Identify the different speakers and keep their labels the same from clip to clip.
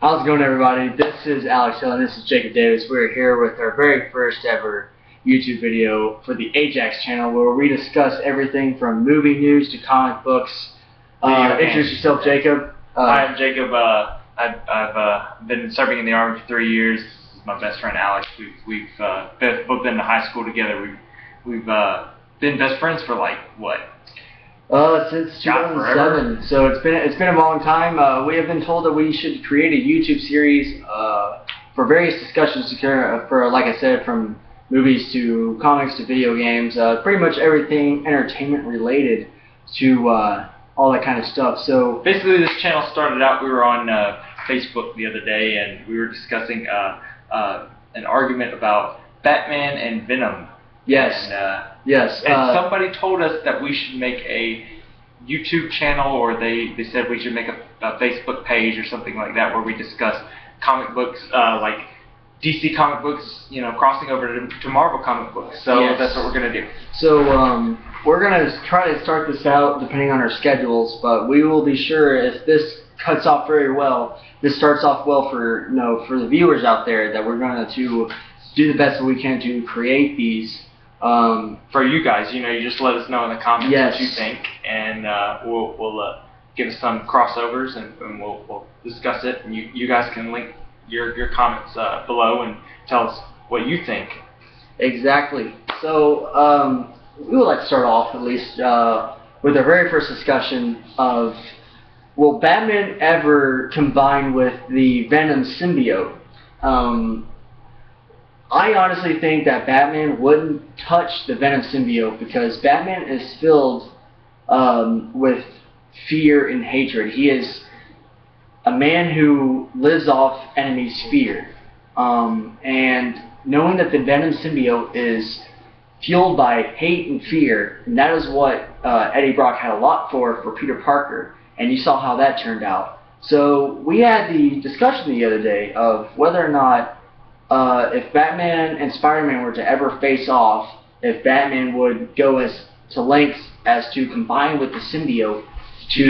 Speaker 1: How's it going, everybody? This is Alex Hill and this is Jacob Davis. We're here with our very first ever YouTube video for the AJAX channel, where we discuss everything from movie news to comic books. Introduce yourself, Jacob.
Speaker 2: Hi, I'm Jacob. I've been serving in the Army for 3 years. This is my best friend Alex. We've both been to high school together. We've been best friends for like what?
Speaker 1: Since 2007, so it's been a long time. We have been told that we should create a YouTube series for various discussions for, like I said, from movies to comics to video games, pretty much everything entertainment related to all that kind of stuff. So
Speaker 2: basically, this channel started out. We were on Facebook the other day, and we were discussing an argument about Batman and Venom.
Speaker 1: Yes.
Speaker 2: Yes. And somebody told us that we should make a YouTube channel, or they said we should make a Facebook page or something like that, where we discuss comic books, like DC comic books, you know, crossing over to Marvel comic books. So yes, that's what we're going to do.
Speaker 1: So we're going to try to start this out depending on our schedules, but we will be sure, if this cuts off very well, this starts off well for for the viewers out there, that we're going to do the best that we can to create these.
Speaker 2: For you guys, you just let us know in the comments
Speaker 1: yes,
Speaker 2: what you think, and we'll give us some crossovers, and we'll discuss it. And you guys can link your comments below and tell us what you think.
Speaker 1: Exactly. So we would like to start off at least with our very first discussion of, will Batman ever combine with the Venom symbiote? I honestly think that Batman wouldn't touch the Venom symbiote, because Batman is filled with fear and hatred. He is a man who lives off enemies' fear. And knowing that the Venom symbiote is fueled by hate and fear, and that is what Eddie Brock had a lot for Peter Parker, and you saw how that turned out. So we had the discussion the other day of whether or not, if Batman and Spider-Man were to ever face off, if Batman would go to lengths as to combine with the symbiote to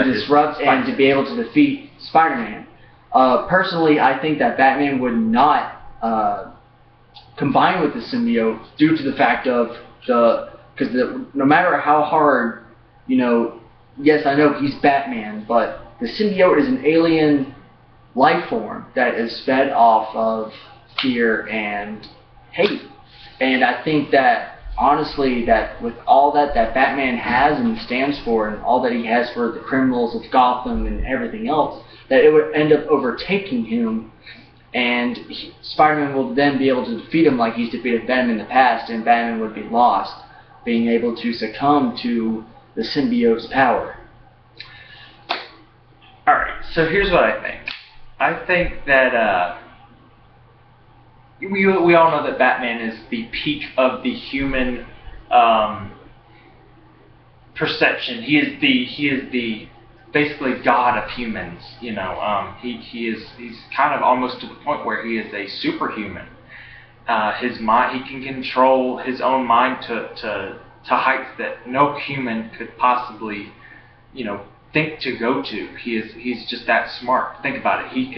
Speaker 1: disrupt and to be able to defeat Spider-Man. Personally, I think that Batman would not combine with the symbiote, due to the fact of because no matter how hard, yes, I know he's Batman, but the symbiote is an alien life form that is fed off of fear and hate. And I think that, honestly, that with all that Batman has and stands for, and all that he has for the criminals of Gotham and everything else, that it would end up overtaking him, and Spider-Man will then be able to defeat him like he's defeated Venom in the past, and Batman would be lost, being able to succumb to the symbiote's power.
Speaker 2: Alright, so here's what I think. I think that we all know that Batman is the peak of the human perception. He is the basically god of humans. He's kind of almost to the point where he is a superhuman. His mind, he can control his own mind to heights that no human could possibly, think to go to. He's just that smart. Think about it. He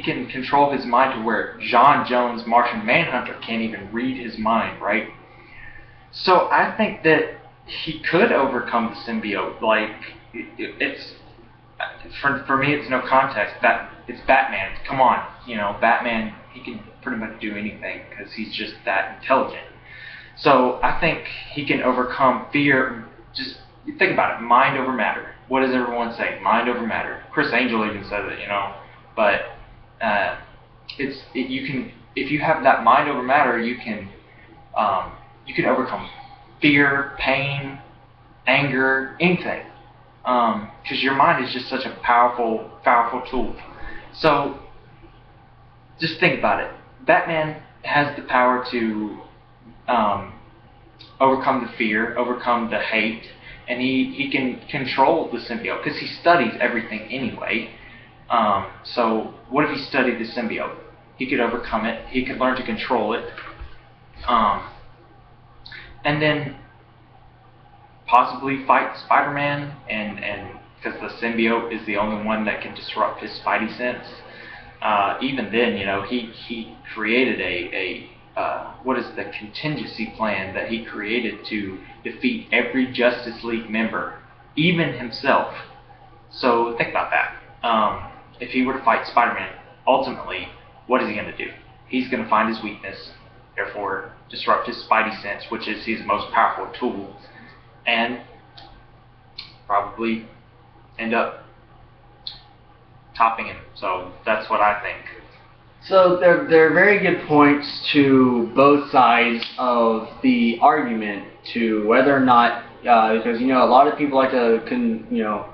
Speaker 2: can control his mind to where John Jones, Martian Manhunter, can't even read his mind, right? So I think that he could overcome the symbiote. Like, it's for me, it's no contest. It's Batman. Come on, Batman. He can pretty much do anything because he's just that intelligent. So I think he can overcome fear. Just think about it. Mind over matter. What does everyone say? Mind over matter. Chris Angel even says it, But you can, if you have that mind over matter, you can overcome fear, pain, anger, anything. Because your mind is just such a powerful tool. So just think about it. Batman has the power to overcome the fear, overcome the hate, and he can control the symbiote, because he studies everything anyway. So what if he studied the symbiote? He could overcome it. He could learn to control it. And then possibly fight Spider-Man and because the symbiote is the only one that can disrupt his spidey sense. Even then, you know, he created what is the contingency plan that he created to defeat every Justice League member, even himself. So think about that. If he were to fight Spider-Man, ultimately, what is he going to do? He's going to find his weakness, therefore disrupt his spidey sense, which is his most powerful tool, and probably end up topping him. So that's what I think.
Speaker 1: So there are very good points to both sides of the argument to whether or not, because you know a lot of people like to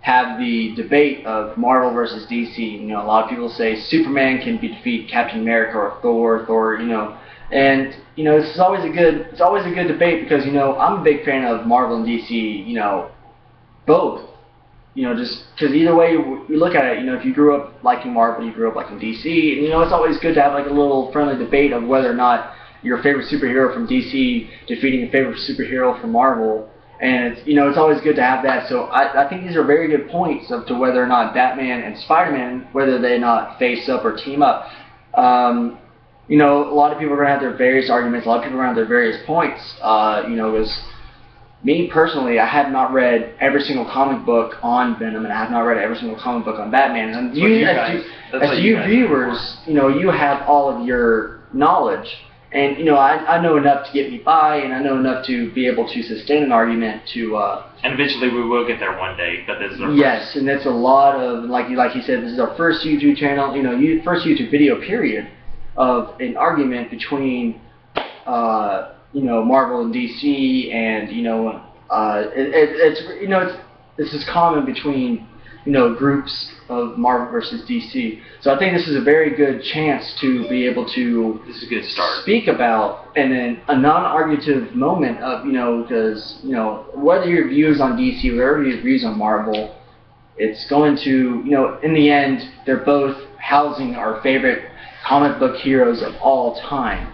Speaker 1: have the debate of Marvel versus DC. You know, a lot of people say Superman can defeat Captain America or Thor, you know, and you know it's always a good debate because you know I'm a big fan of Marvel and DC. You know, both. You know, just because either way you look at it, you know, if you grew up liking Marvel, you grew up liking DC, and you know, it's always good to have like a little friendly debate of whether or not your favorite superhero from DC defeating a favorite superhero from Marvel, and it's, you know, it's always good to have that. So I think these are very good points of to whether or not Batman and Spider-Man, whether they not face up or team up. You know, a lot of people are going to have their various arguments, a lot of people are going to have their various points, you know, because me personally, I have not read every single comic book on Venom, and I have not read every single comic book on Batman. And as you viewers, you know, you have all of your knowledge, and you know, I know enough to get me by, and I know enough to be able to sustain an argument to.
Speaker 2: And eventually, we will get there one day, but this is our
Speaker 1: yes, and it's a lot of like you said, this is our first YouTube channel, you know, first YouTube video period of an argument between. You know, Marvel and DC, and you know, this is common between you know groups of Marvel versus DC. So I think this is a very good chance to be able to
Speaker 2: this is a good start.
Speaker 1: Speak about and then a non-argumentative moment of you know because you know whether your views on DC, whatever your views on Marvel, it's going to you know in the end they're both housing our favorite comic book heroes of all time.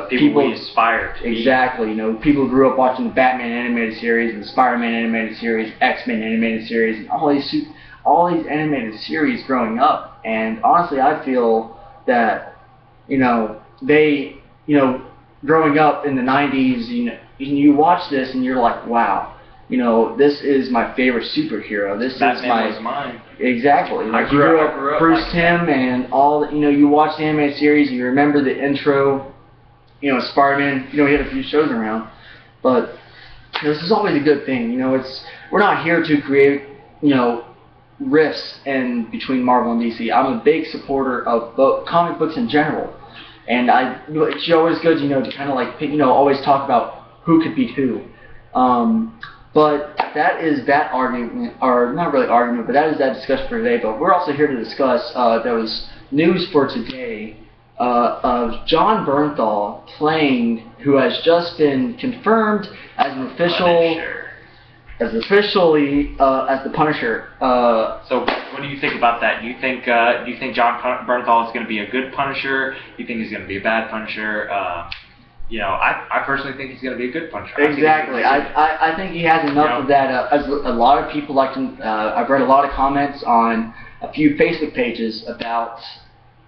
Speaker 2: People we aspire to
Speaker 1: exactly, you know, people grew up watching the Batman animated series and the Spider-Man animated series, X-Men animated series, and all these animated series growing up. And honestly, I feel that, you know, they, you know, growing up in the 90s, you know, you watch this and you're like, wow, you know, this is my favorite superhero. This
Speaker 2: Batman
Speaker 1: is
Speaker 2: was mine.
Speaker 1: Exactly. Like
Speaker 2: I grew up
Speaker 1: Bruce
Speaker 2: like
Speaker 1: Timm and all, you know, you watch the animated series, you remember the intro. You know, Spider-Man, you know, he had a few shows around, but you know, this is always a good thing. You know, we're not here to create, you know, rifts in between Marvel and DC. I'm a big supporter of both comic books in general, and it's always good, you know, to kind of like, you know, always talk about who could beat who. But that is that argument, or not really argument, but that is that discussion for today. But we're also here to discuss there was news for today. Of John Bernthal who has just been confirmed as an officially as the Punisher.
Speaker 2: So what do you think about that? Do you think John Bernthal is going to be a good Punisher? Do you think he's going to be a bad Punisher? You know, I personally think he's going to be a good Punisher.
Speaker 1: Exactly. I think he has enough of that. As a lot of people like to. I've read a lot of comments on a few Facebook pages about.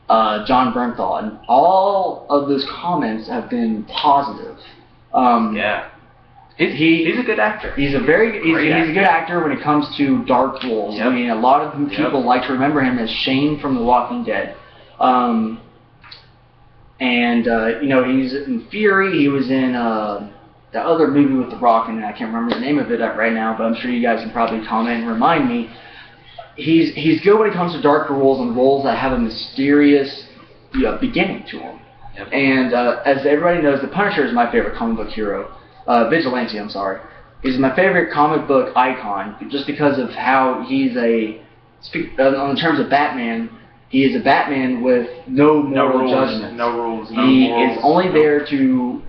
Speaker 1: John Bernthal, and all of those comments have been positive.
Speaker 2: Yeah, he's a good actor.
Speaker 1: He's a good actor when it comes to dark roles. Yep. I mean, a lot of people like to remember him as Shane from The Walking Dead. And you know, he's in Fury. He was in the other movie with The Rock, and I can't remember the name of it right now, but I'm sure you guys can probably comment and remind me. He's good when it comes to darker roles and roles that have a mysterious beginning to them. Yep. And as everybody knows, the Punisher is my favorite comic book hero. Vigilante, I'm sorry. He's my favorite comic book icon just because of how he's in terms of Batman, he is a Batman with no moral judgment.
Speaker 2: No rules.
Speaker 1: He is only there to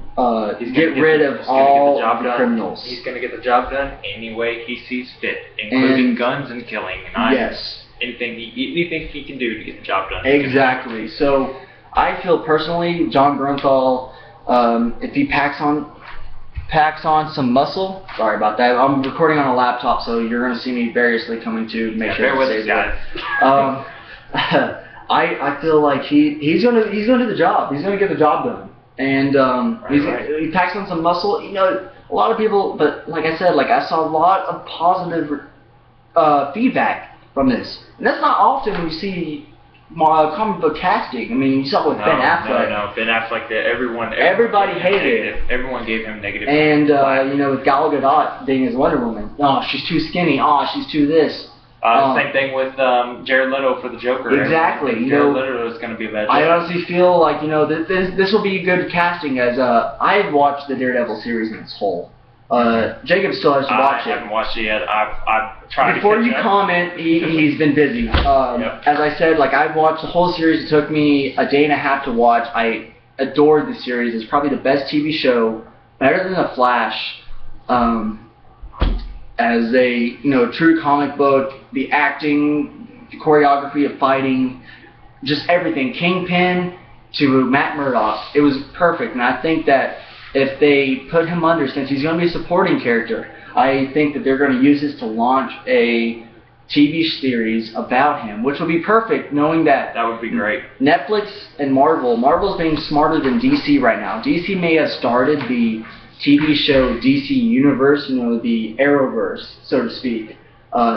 Speaker 1: get rid of all the criminals.
Speaker 2: He's going to get the job done any way he sees fit, including guns and killing. And
Speaker 1: yes.
Speaker 2: Anything he can do to get the job done.
Speaker 1: Exactly. So I feel personally, John Bernthal, if he packs on packs on some muscle. Sorry about that. I'm recording on a laptop, so you're going to see me variously coming to make sure
Speaker 2: bear with
Speaker 1: it
Speaker 2: us,
Speaker 1: stays
Speaker 2: guys.
Speaker 1: I feel like he's gonna do the job. He's gonna get the job done, and he packs on some muscle. You know, a lot of people, but like I said, like I saw a lot of positive feedback from this, and that's not often we see comic book casting. I mean, you saw with Ben Affleck.
Speaker 2: No, Ben Affleck.
Speaker 1: Everybody hated it.
Speaker 2: Everyone gave him negative.
Speaker 1: And you know, with Gal Gadot being as Wonder Woman, oh, she's too skinny. Oh, she's too this.
Speaker 2: Same thing with Jared Leto for the Joker.
Speaker 1: Exactly.
Speaker 2: Jared Leto is going to be a bad Joker.
Speaker 1: I honestly feel like, you know, this will be good casting, as I've watched the Daredevil series in its whole. Jacob still has to watch it.
Speaker 2: I haven't watched it yet. I've tried
Speaker 1: Before
Speaker 2: to
Speaker 1: you comment, he's been busy.
Speaker 2: Yep.
Speaker 1: As I said, like I've watched the whole series. It took me a day and a half to watch. I adored the series. It's probably the best TV show, better than The Flash. As a true comic book, the acting, the choreography of fighting, just everything, Kingpin to Matt Murdock, it was perfect. And I think that if they put him under, since he's going to be a supporting character, I think that they're going to use this to launch a TV series about him, which would be perfect, knowing that
Speaker 2: that would be great.
Speaker 1: Netflix and Marvel's being smarter than DC right now. DC may have started the TV show DC Universe, the Arrowverse, so to speak,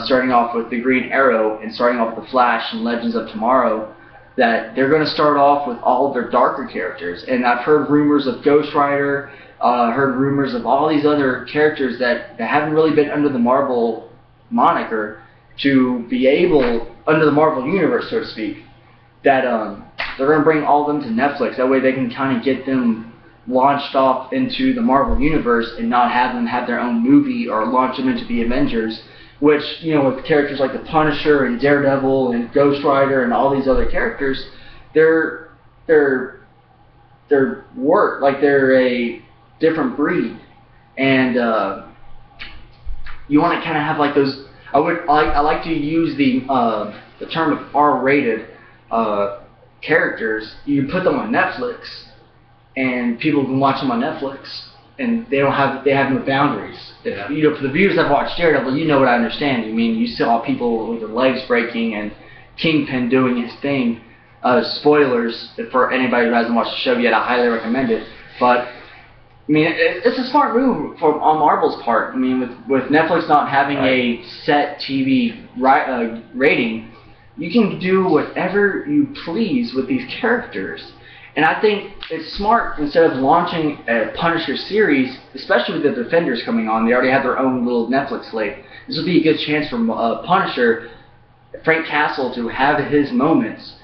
Speaker 1: starting off with the Green Arrow and starting off with the Flash and Legends of Tomorrow, that they're going to start off with all of their darker characters. And I've heard rumors of Ghost Rider, heard rumors of all these other characters that haven't really been under the Marvel moniker to be able, under the Marvel Universe, so to speak, that they're going to bring all of them to Netflix. That way they can kind of get them launched off into the Marvel Universe and not have them have their own movie or launch them into the Avengers, which, with characters like the Punisher and Daredevil and Ghost Rider and all these other characters, they're a different breed. And you want to kind of have like those, I like to use the term of R-rated characters. You put them on Netflix, and people can watch them on Netflix, and they have no boundaries. If, for the viewers that have watched Daredevil, you know what I understand. I mean, you saw people with their legs breaking and Kingpin doing his thing. Spoilers for anybody who hasn't watched the show yet. I highly recommend it. But I mean, it's a smart move on Marvel's part. I mean, with Netflix not having a set TV rating, you can do whatever you please with these characters. And I think it's smart, instead of launching a Punisher series, especially with the Defenders coming on, they already have their own little Netflix slate. This would be a good chance for Punisher, Frank Castle, to have his moments,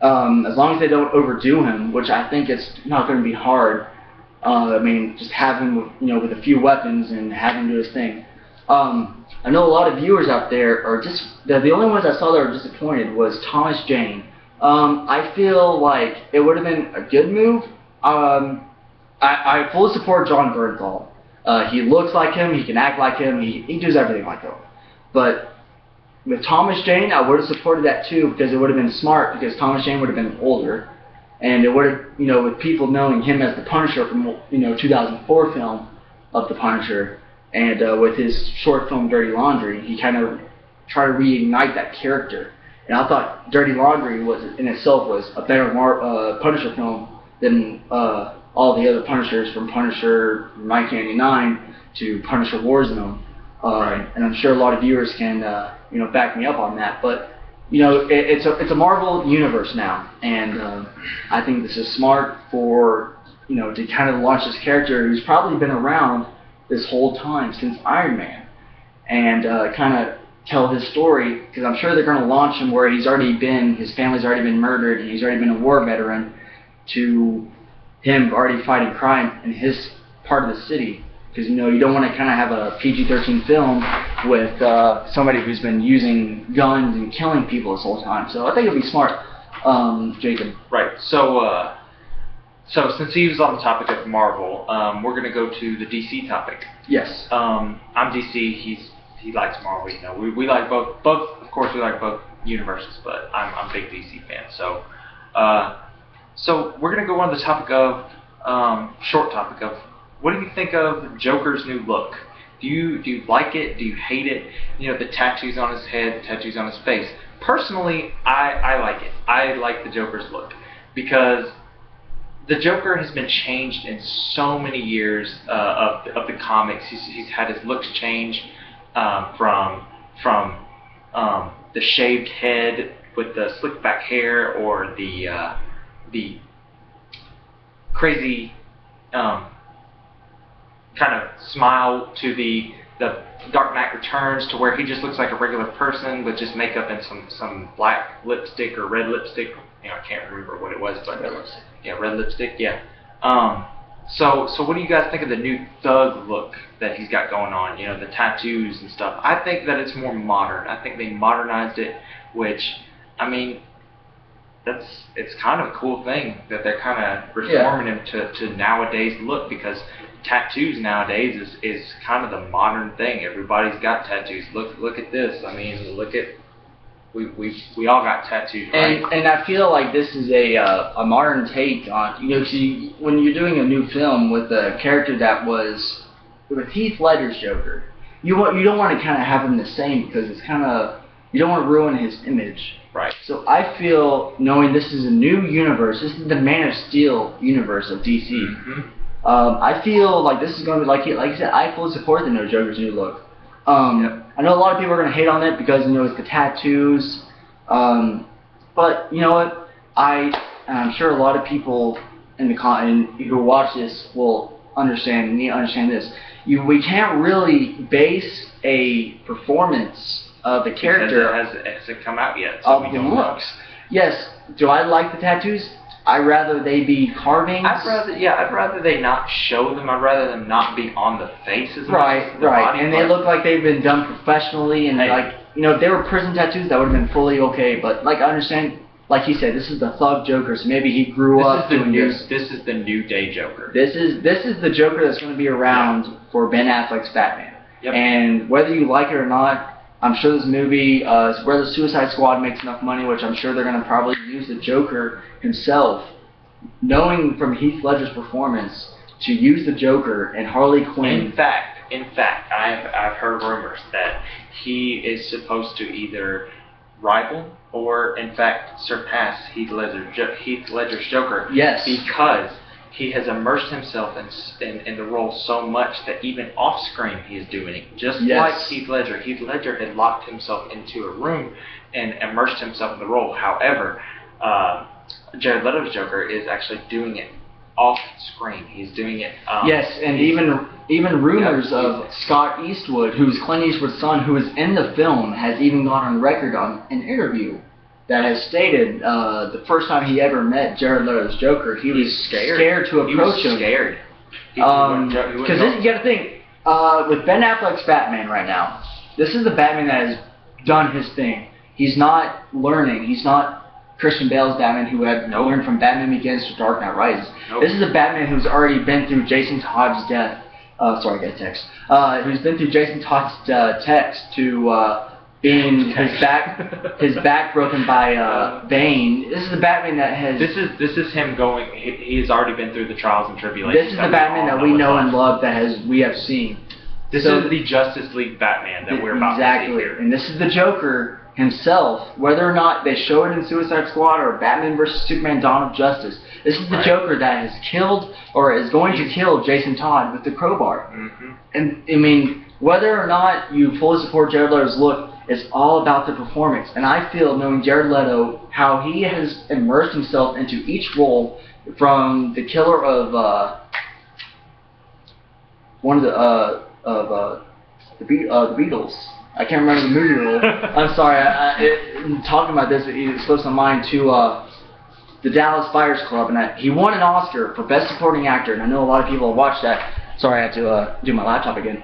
Speaker 1: as long as they don't overdo him, which I think it's not going to be hard. I mean, just have him with a few weapons and have him do his thing. I know a lot of viewers out there are just, the only ones I saw that were disappointed was Thomas Jane. I feel like it would have been a good move. I fully support John Bernthal. He looks like him, he can act like him, he does everything like him. But with Thomas Jane, I would have supported that too, because it would have been smart, because Thomas Jane would have been older. And it would have, with people knowing him as the Punisher from, 2004 film of the Punisher, and with his short film Dirty Laundry, he kind of tried to reignite that character. And I thought Dirty Laundry in itself was a better Punisher film than all the other Punishers, from Punisher 1999 to Punisher Warzone. And I'm sure a lot of viewers can back me up on that. But it's a Marvel universe now, and I think this is smart for to kind of launch this character who's probably been around this whole time since Iron Man, and kind of tell his story, because I'm sure they're going to launch him where his family's already been murdered, and he's already been a war veteran, to him already fighting crime in his part of the city. Because you don't want to kind of have a PG-13 film with somebody who's been using guns and killing people this whole time. So I think it'd be smart, Jacob.
Speaker 2: Right. So since he was on the topic of Marvel, we're going to go to the DC topic.
Speaker 1: Yes.
Speaker 2: I'm DC. He likes Marvel. We like both. Of course, we like both universes, but I'm a big DC fan. So we're going to go on the topic of short topic of what do you think of Joker's new look? Do you like it? Do you hate it? You know, the tattoos on his head, the tattoos on his face. Personally, I like it. I like the Joker's look because the Joker has been changed in so many years of the comics. He's had his looks change from the shaved head with the slick back hair, or the crazy kind of smile, to the Dark Knight Returns, to where he just looks like a regular person with just makeup and some black lipstick or red lipstick. You know, I can't remember what it was, but
Speaker 1: Red lipstick.
Speaker 2: Yeah, red lipstick. Yeah. So what do you guys think of the new thug look that he's got going on? You know, the tattoos and stuff. I think that it's more modern. I think they modernized it, which, I mean, it's kind of a cool thing that they're kind of reforming him to nowadays look, because tattoos nowadays is kind of the modern thing. Everybody's got tattoos. Look at this. I mean, look at we all got tattoos, right?
Speaker 1: And I feel like this is a modern take on, you know, see, when you're doing a new film with a character that was with Heath Ledger's Joker, you don't want to kind of have him the same, because it's kind of, you don't want to ruin his image.
Speaker 2: Right.
Speaker 1: So I feel, knowing this is a new universe, this is the Man of Steel universe of DC.
Speaker 2: Mm-hmm.
Speaker 1: I feel like this is going to be, like you said, I fully support the new Joker's new look. I know a lot of people are going to hate on it because, you know, it's the tattoos. But you know what? I'm sure a lot of people who watch this will understand and need to understand this. We can't really base a performance of the character
Speaker 2: because it hasn't come out yet.
Speaker 1: So of the looks. Yes. Do I like the tattoos? I'd rather they be carvings.
Speaker 2: I'd rather they not show them. I'd rather them not be on the face as much as the
Speaker 1: right.
Speaker 2: body.
Speaker 1: And they look like they've been done professionally, and like, you know, if they were prison tattoos, that would have been fully okay. But like, I understand, like he said, this is the thug Joker, so maybe he grew up doing this.
Speaker 2: This is the new day Joker.
Speaker 1: This is the Joker that's going to be around for Ben Affleck's Batman.
Speaker 2: Yep.
Speaker 1: And whether you like it or not, I'm sure this movie, where the Suicide Squad makes enough money, which I'm sure they're going to probably use the Joker himself, knowing from Heath Ledger's performance, to use the Joker and Harley Quinn.
Speaker 2: In fact, I've heard rumors that he is supposed to either rival or, in fact, surpass Heath Ledger's Joker.
Speaker 1: Yes.
Speaker 2: Because he has immersed himself in the role so much that even off screen he is doing it. Just like Heath Ledger. Heath Ledger had locked himself into a room and immersed himself in the role. However, Jared Leto's Joker is actually doing it off screen. He's doing it.
Speaker 1: Yes, and even rumors of Scott Eastwood, who's Clint Eastwood's son, who is in the film, has even gone on record on an interview that has stated the first time he ever met Jared Leto's Joker, he was scared to approach him.
Speaker 2: Scared.
Speaker 1: Because you got to think, with Ben Affleck's Batman right now, this is the Batman that has done his thing. He's not learning. He's not Christian Bale's Batman, who had learned from Batman Begins to Dark Knight Rises. This is a Batman who's already been through Jason Todd's death. Sorry, I got a text. Who's been through Jason Todd's text to being his back broken by Bane. This is the Batman that has.
Speaker 2: This is him going. He has already been through the trials and tribulations.
Speaker 1: This is the Batman that we know and love, we have seen.
Speaker 2: This is the Justice League Batman that we're about to see here.
Speaker 1: And this is the Joker himself, whether or not they show it in Suicide Squad or Batman vs. Superman Dawn of Justice. This is the Joker that has killed or is going to kill Jason Todd with the crowbar.
Speaker 2: Mm-hmm.
Speaker 1: And I mean, whether or not you fully support Jared Leto's look, it's all about the performance. And I feel, knowing Jared Leto, how he has immersed himself into each role, from the killer of the Beatles. I can't remember the movie role. I'm sorry. Talking about this, it slips my mind to the Dallas Buyers Club, and he won an Oscar for Best Supporting Actor. And I know a lot of people have watched that. Sorry, I had to do my laptop again.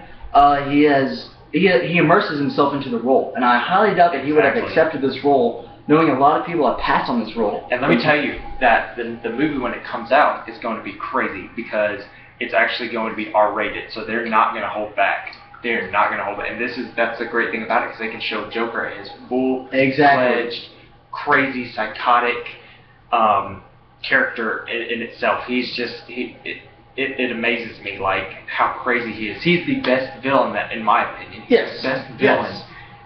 Speaker 1: He immerses himself into the role, and I highly doubt that he would have accepted this role, knowing a lot of people have passed on this role.
Speaker 2: And let me tell you that the movie, when it comes out, is going to be crazy, because it's actually going to be R-rated, so they're not going to hold back. They're not going to hold it. And that's the great thing about it, because they can show Joker as full-fledged, crazy, psychotic character in itself. He's just, it amazes me like how crazy he is. He's the best villain in my opinion. He's
Speaker 1: Yes.
Speaker 2: the best villain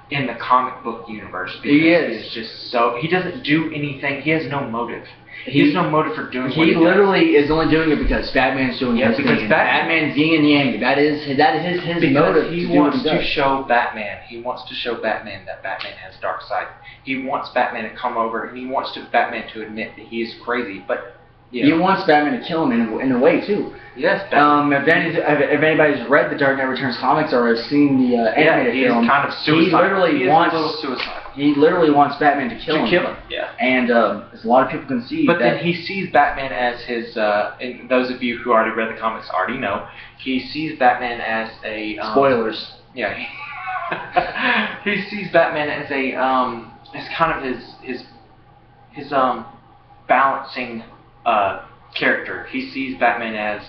Speaker 2: in the comic book universe.
Speaker 1: He is.
Speaker 2: He is just so, he doesn't do anything. He has no motive. He has no motive for doing what he
Speaker 1: literally is only doing it because Batman's doing it.
Speaker 2: Because
Speaker 1: Batman's yin and yang. That is his motive.
Speaker 2: He wants to show Batman. He wants to show Batman that Batman has a dark side. He wants Batman to come over, and he wants Batman to admit that he is crazy. But
Speaker 1: he wants Batman to kill him in a way too.
Speaker 2: Yes.
Speaker 1: If anybody's read the Dark Knight Returns comics or has seen the animated film,
Speaker 2: he's kind of suicidal.
Speaker 1: He literally wants Batman to kill him.
Speaker 2: Yeah.
Speaker 1: And as a lot of people can see.
Speaker 2: But then he sees Batman as his. And those of you who already read the comics already know, he sees Batman as a.
Speaker 1: Spoilers.
Speaker 2: Yeah. He sees Batman as a as kind of his balancing character. He sees Batman as,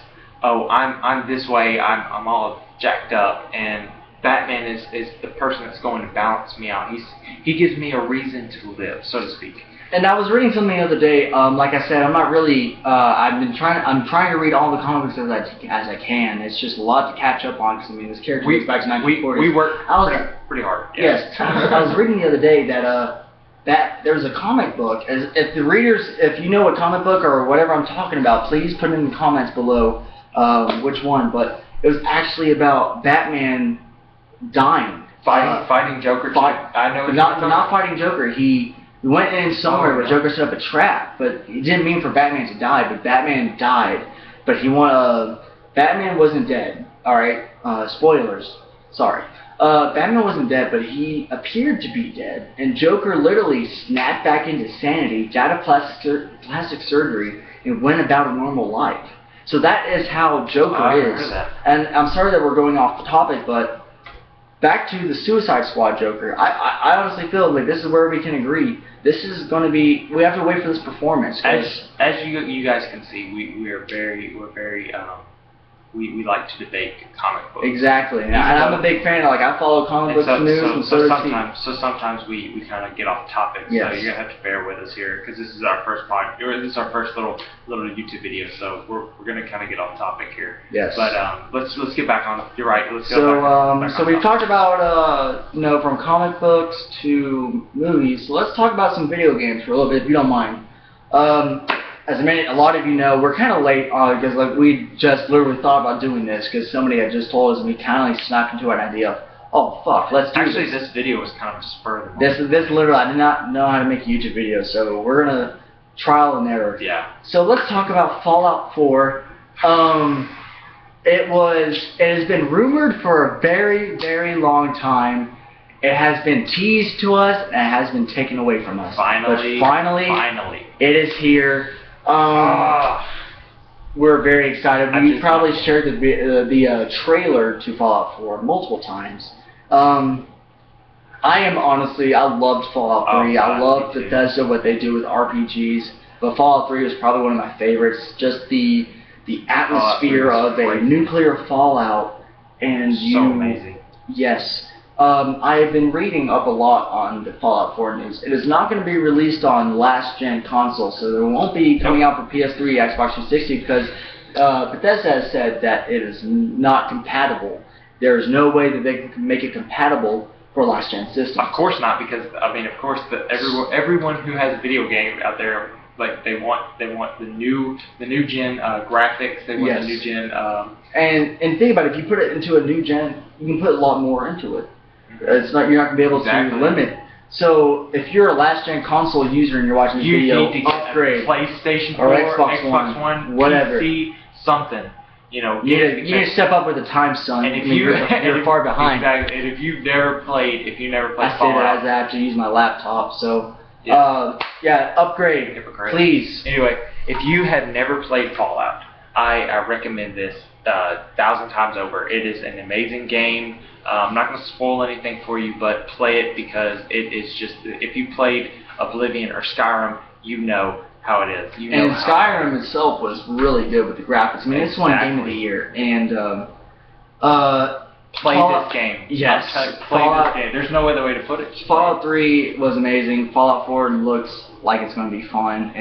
Speaker 2: oh, I'm this way, I'm all jacked up, and Batman is the person that's going to balance me out. He gives me a reason to live, so to speak.
Speaker 1: And I was reading something the other day. Like I said, I'm not really. I'm trying to read all the comics as I can. It's just a lot to catch up on. Because I mean, this character goes back to 1940s.
Speaker 2: We work pretty hard.
Speaker 1: Yes. I was reading the other day that there's a comic book. If you know what comic book or whatever I'm talking about, please put it in the comments below which one. But it was actually about Batman dying,
Speaker 2: fighting Joker. I know.
Speaker 1: Not fighting Joker. He went in somewhere where Joker set up a trap, but he didn't mean for Batman to die. But Batman died. But Batman wasn't dead. All right. Spoilers. Sorry. Batman wasn't dead, but he appeared to be dead, and Joker literally snapped back into sanity, died of plastic surgery, and went about a normal life. So that is how Joker is. And I'm sorry that we're going off the topic, but back to the Suicide Squad Joker. I honestly feel like this is where we can agree. This is going to be. We have to wait for this performance.
Speaker 2: As you guys can see, we're very. We like to debate comic books.
Speaker 1: Exactly, and I'm a big fan. I follow comic books news,
Speaker 2: so sometimes we kind of get off topic.
Speaker 1: Yes.
Speaker 2: So you're gonna have to bear with us here because this is our first this is our first little YouTube video. So we're gonna kind of get off topic here.
Speaker 1: Yes.
Speaker 2: But let's get back on. You're right. Let's go
Speaker 1: so we've talked about from comic books to movies. So let's talk about some video games for a little bit, if you don't mind. As a lot of you know, we're kind of late because we just literally thought about doing this because somebody had just told us, and we kind of snapped into an idea. Oh fuck, let's do this.
Speaker 2: Actually, this video was kind of a spur of the moment.
Speaker 1: This literally, I did not know how to make a YouTube video, so we're gonna trial and error.
Speaker 2: Yeah.
Speaker 1: So let's talk about Fallout 4. It has been rumored for a very, very long time. It has been teased to us, and it has been taken away from us.
Speaker 2: Finally,
Speaker 1: it is here. We're very excited. We probably shared the trailer to Fallout 4 multiple times. I loved Fallout 3. I loved Bethesda, what they do with RPGs. But Fallout 3 was probably one of my favorites. Just the atmosphere of a nuclear fallout, and
Speaker 2: so amazing.
Speaker 1: Yes. I have been reading up a lot on the Fallout 4 news. It is not going to be released on last-gen consoles, so there won't be coming out for PS3, Xbox 360, because Bethesda has said that it is not compatible. There is no way that they can make it compatible for last-gen systems.
Speaker 2: Of course not, because of course, everyone who has a video game out there, they want the new gen graphics. They want the new gen.
Speaker 1: And think about it. If you put it into a new gen, you can put a lot more into it. You're not going to be able to limit. So if you're a last-gen console user and you're watching this video,
Speaker 2: need to get
Speaker 1: upgrade
Speaker 2: a PlayStation 4,
Speaker 1: or
Speaker 2: Xbox One,
Speaker 1: whatever.
Speaker 2: PC, something. You
Speaker 1: need to step up with the time, son.
Speaker 2: And if
Speaker 1: you're far behind.
Speaker 2: Exactly. And if you've never played Fallout,
Speaker 1: I say that as I have to use my laptop. So upgrade, please.
Speaker 2: Anyway, if you have never played Fallout, I recommend this 1,000 times over. It is an amazing game. I'm not going to spoil anything for you, but play it because it is just, if you played Oblivion or Skyrim, you know how it is.
Speaker 1: And Skyrim itself was really good with the graphics. I mean, it's one game of the year. And
Speaker 2: play this game.
Speaker 1: Yes.
Speaker 2: Play this game. There's no other way to put it.
Speaker 1: Fallout 3 was amazing. Fallout 4 looks like it's going to be fun.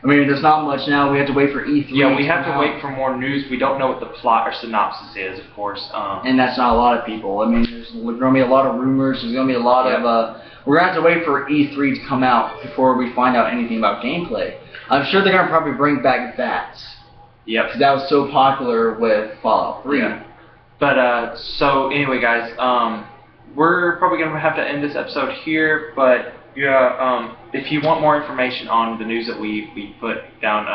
Speaker 1: I mean, there's not much now. We have to wait for E3.
Speaker 2: Yeah, we have to wait for more news. We don't know what the plot or synopsis is, of course.
Speaker 1: And that's not a lot of people. I mean, there's going to be a lot of rumors. There's going to be a lot of... we're going to have to wait for E3 to come out before we find out anything about gameplay. I'm sure they're going to probably bring back bats.
Speaker 2: Yep.
Speaker 1: Because that was so popular with Fallout 3.
Speaker 2: Yeah. But, so, anyway, guys, we're probably going to have to end this episode here, but... Yeah, if you want more information on the news that we put down,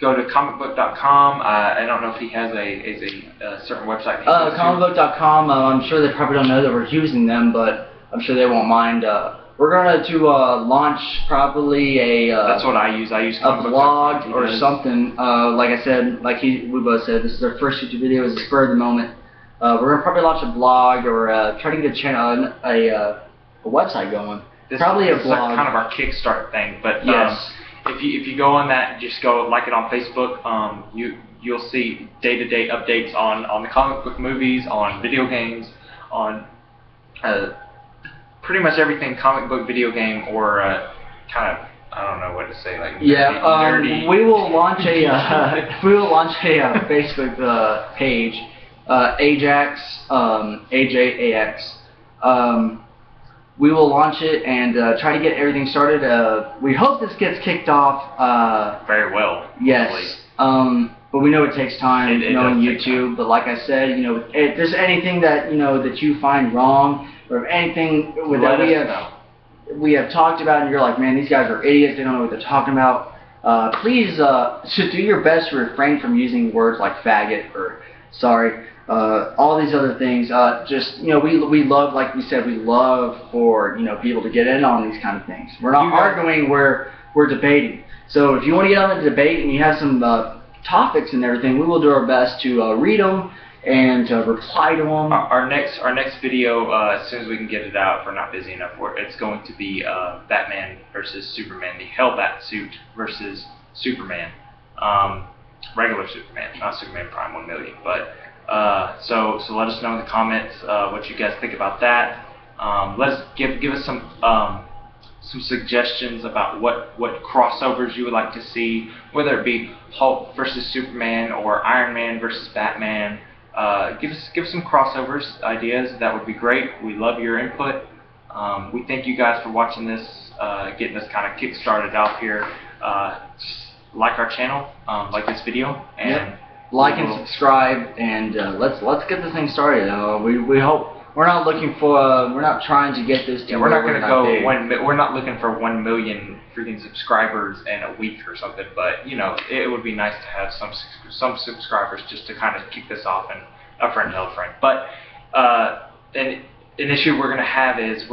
Speaker 2: go to comicbook.com. I don't know if he has a certain website.
Speaker 1: Comicbook.com, I'm sure they probably don't know that we're using them, but I'm sure they won't mind. We're going to launch probably
Speaker 2: that's what I use. I use
Speaker 1: a blog or something. Like I said, we both said, this is our first YouTube video. It's a spur of the moment. We're going to probably launch a blog or try to get a channel, a website going. Probably a blog.
Speaker 2: Like kind of our Kickstart thing, but
Speaker 1: yes.
Speaker 2: If you go on that, just go like it on Facebook. You'll see day-to-day updates on the comic book movies, on video games, on pretty much everything comic book, video game, or kind of, I don't know what to say, like nerdy.
Speaker 1: We will launch a Facebook page, AJAX, AJAX. We will launch it and try to get everything started. We hope this gets kicked off.
Speaker 2: Very well.
Speaker 1: Yes. But we know it takes time, knowing YouTube. But like I said, if there's anything that that you find wrong, or anything that we have talked about, and you're like, man, these guys are idiots. They don't know what they're talking about. Please, do your best to refrain from using words like faggot or sorry. All these other things, we love, like we said, we love for people to get in on these kind of things. We're not arguing, we're debating. So if you want to get on the debate and you have some topics and everything, we will do our best to read them and reply to them.
Speaker 2: Our next video, as soon as we can get it out, if we're not busy enough for it, it's going to be Batman versus Superman, the Hellbat suit versus Superman, regular Superman, not Superman Prime 1 million, but. So let us know in the comments what you guys think about that. Give us some suggestions about what crossovers you would like to see, whether it be Hulk versus Superman or Iron Man versus Batman. Give us some crossovers ideas. That would be great. We love your input. We thank you guys for watching this, getting this kind of kick-started out here. Just like our channel, like this video, and.
Speaker 1: Yep. Like and subscribe, and let's get this thing started. We hope we're not looking for we're not trying to get this.
Speaker 2: Yeah, we're not going to go we're not looking for 1 million freaking subscribers in a week or something. But it would be nice to have some subscribers just to kind of keep this off and a friend held friend. But an issue we're going to have is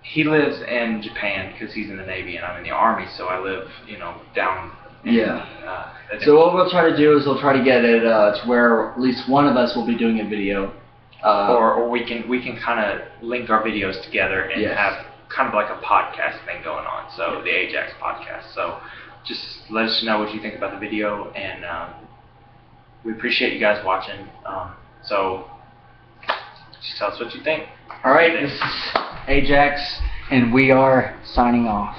Speaker 2: he lives in Japan because he's in the Navy and I'm in the Army, so I live down.
Speaker 1: So what we'll try to do is we'll try to get it to where at least one of us will be doing a video.
Speaker 2: Or we can kind of link our videos together and have kind of like a podcast thing going on. So the AJAX podcast. So just let us know what you think about the video, and we appreciate you guys watching. So just tell us what you think.
Speaker 1: All right, this is AJAX, and we are signing off.